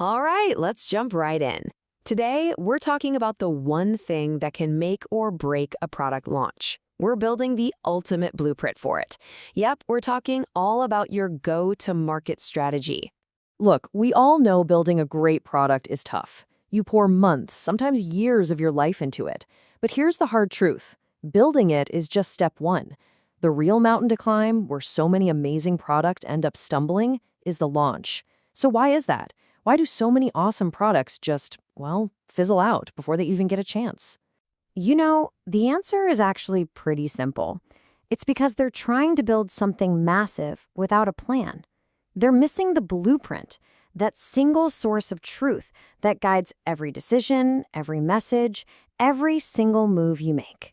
All right, let's jump right in. Today, we're talking about the one thing that can make or break a product launch. We're building the ultimate blueprint for it. Yep, we're talking all about your go-to-market strategy. Look, we all know building a great product is tough. You pour months, sometimes years of your life into it. But here's the hard truth. Building it is just step one. The real mountain to climb, where so many amazing products end up stumbling, is the launch. So why is that? Why do so many awesome products just, well, fizzle out before they even get a chance? The answer is actually pretty simple. It's because they're trying to build something massive without a plan. They're missing the blueprint, that single source of truth that guides every decision, every message, every single move you make.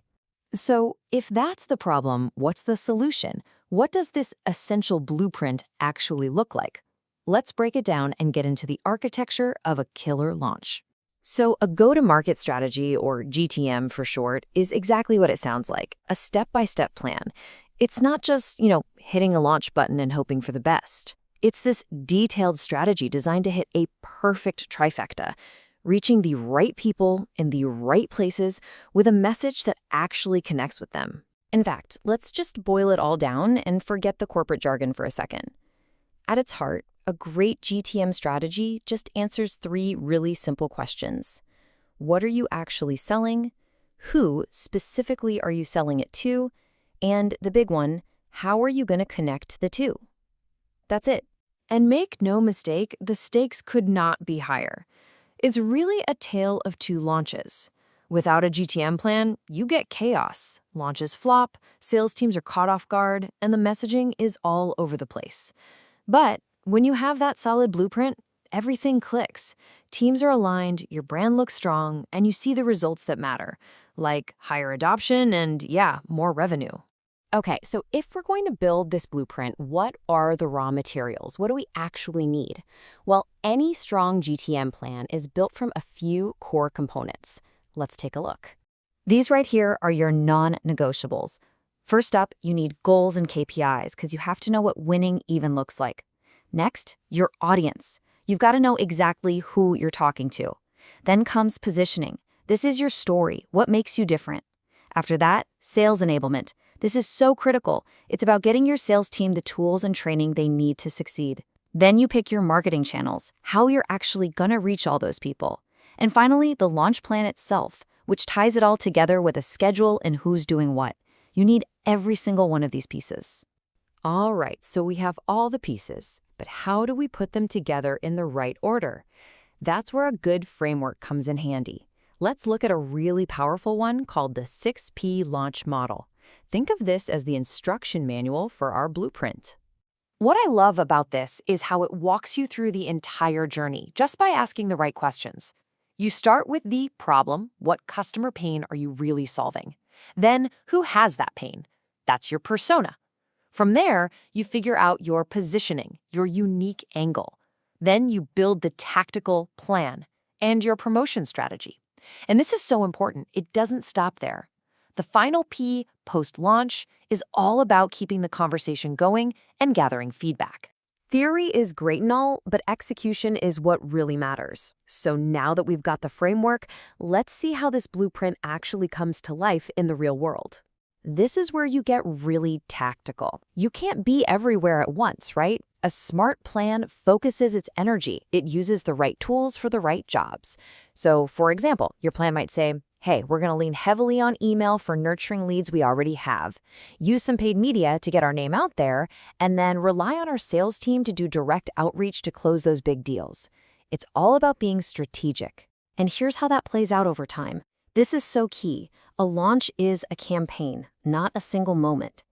So, if that's the problem, what's the solution? What does this essential blueprint actually look like? Let's break it down and get into the architecture of a killer launch. So a go-to-market strategy, or GTM for short, is exactly what it sounds like, a step-by-step plan. It's not just, hitting a launch button and hoping for the best. It's this detailed strategy designed to hit a perfect trifecta, reaching the right people in the right places with a message that actually connects with them. In fact, let's just boil it all down and forget the corporate jargon for a second. At its heart, a great GTM strategy just answers three really simple questions. What are you actually selling? Who specifically are you selling it to? And the big one, how are you going to connect the two? That's it. And make no mistake, the stakes could not be higher. It's really a tale of two launches. Without a GTM plan, you get chaos. Launches flop, sales teams are caught off guard, and the messaging is all over the place. But when you have that solid blueprint, everything clicks. Teams are aligned, your brand looks strong, and you see the results that matter, like higher adoption and, more revenue. Okay, so if we're going to build this blueprint, what are the raw materials? What do we actually need? Well, any strong GTM plan is built from a few core components. Let's take a look. These right here are your non-negotiables. First up, you need goals and KPIs because you have to know what winning even looks like. Next, your audience. You've got to know exactly who you're talking to. Then comes positioning. This is your story, what makes you different. After that, sales enablement. This is so critical. It's about getting your sales team the tools and training they need to succeed. Then you pick your marketing channels, how you're actually gonna reach all those people. And finally, the launch plan itself, which ties it all together with a schedule and who's doing what. You need every single one of these pieces. All right, so we have all the pieces, but how do we put them together in the right order? That's where a good framework comes in handy. Let's look at a really powerful one called the 6P launch model. Think of this as the instruction manual for our blueprint. What I love about this is how it walks you through the entire journey just by asking the right questions. You start with the problem. What customer pain are you really solving? Then, who has that pain? That's your persona. From there, you figure out your positioning, your unique angle. Then you build the tactical plan and your promotion strategy. And this is so important. It doesn't stop there. The final P, post-launch, is all about keeping the conversation going and gathering feedback. Theory is great and all, but execution is what really matters. So now that we've got the framework, let's see how this blueprint actually comes to life in the real world. This is where you get really tactical. You can't be everywhere at once, right? A smart plan focuses its energy. It uses the right tools for the right jobs. So, for example, your plan might say, hey, we're going to lean heavily on email for nurturing leads we already have, use some paid media to get our name out there, and then rely on our sales team to do direct outreach to close those big deals. It's all about being strategic. And here's how that plays out over time. This is so key. A launch is a campaign, not a single moment.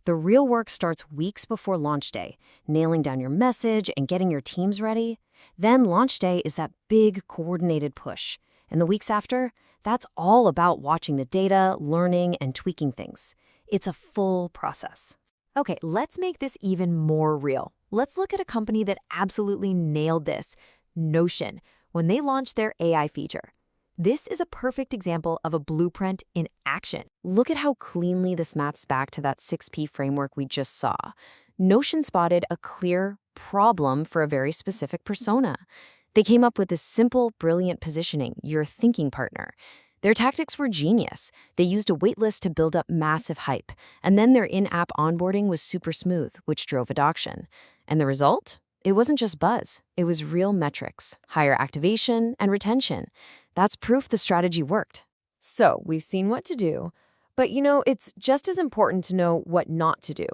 The real work starts weeks before launch day, nailing down your message and getting your teams ready. Then launch day is that big coordinated push. And the weeks after, that's all about watching the data, learning, and tweaking things. It's a full process. Okay, let's make this even more real. Let's look at a company that absolutely nailed this, Notion, when they launched their AI feature. This is a perfect example of a blueprint in action. Look at how cleanly this maps back to that 6P framework we just saw. Notion spotted a clear problem for a very specific persona. They came up with this simple, brilliant positioning, your thinking partner. Their tactics were genius. They used a waitlist to build up massive hype, and then their in-app onboarding was super smooth, which drove adoption. And the result? It wasn't just buzz. It was real metrics, higher activation and retention. That's proof the strategy worked. So, we've seen what to do, but it's just as important to know what not to do.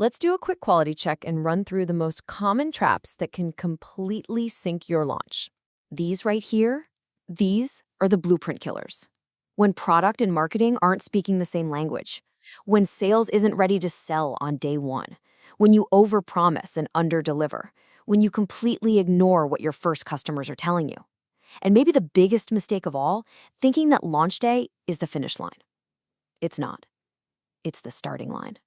Let's do a quick quality check and run through the most common traps that can completely sink your launch. These right here, these are the blueprint killers. When product and marketing aren't speaking the same language, when sales isn't ready to sell on day one, when you overpromise and underdeliver, when you completely ignore what your first customers are telling you. And maybe the biggest mistake of all, thinking that launch day is the finish line. It's not. It's the starting line.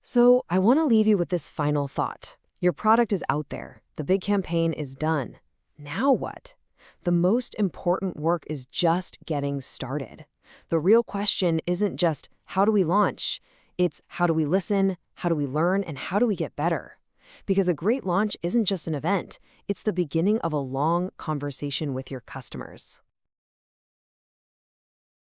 So, I want to leave you with this final thought. Your product is out there. The big campaign is done. Now what? The most important work is just getting started. The real question isn't just, how do we launch? It's, how do we listen, how do we learn, and how do we get better? Because a great launch isn't just an event. It's the beginning of a long conversation with your customers.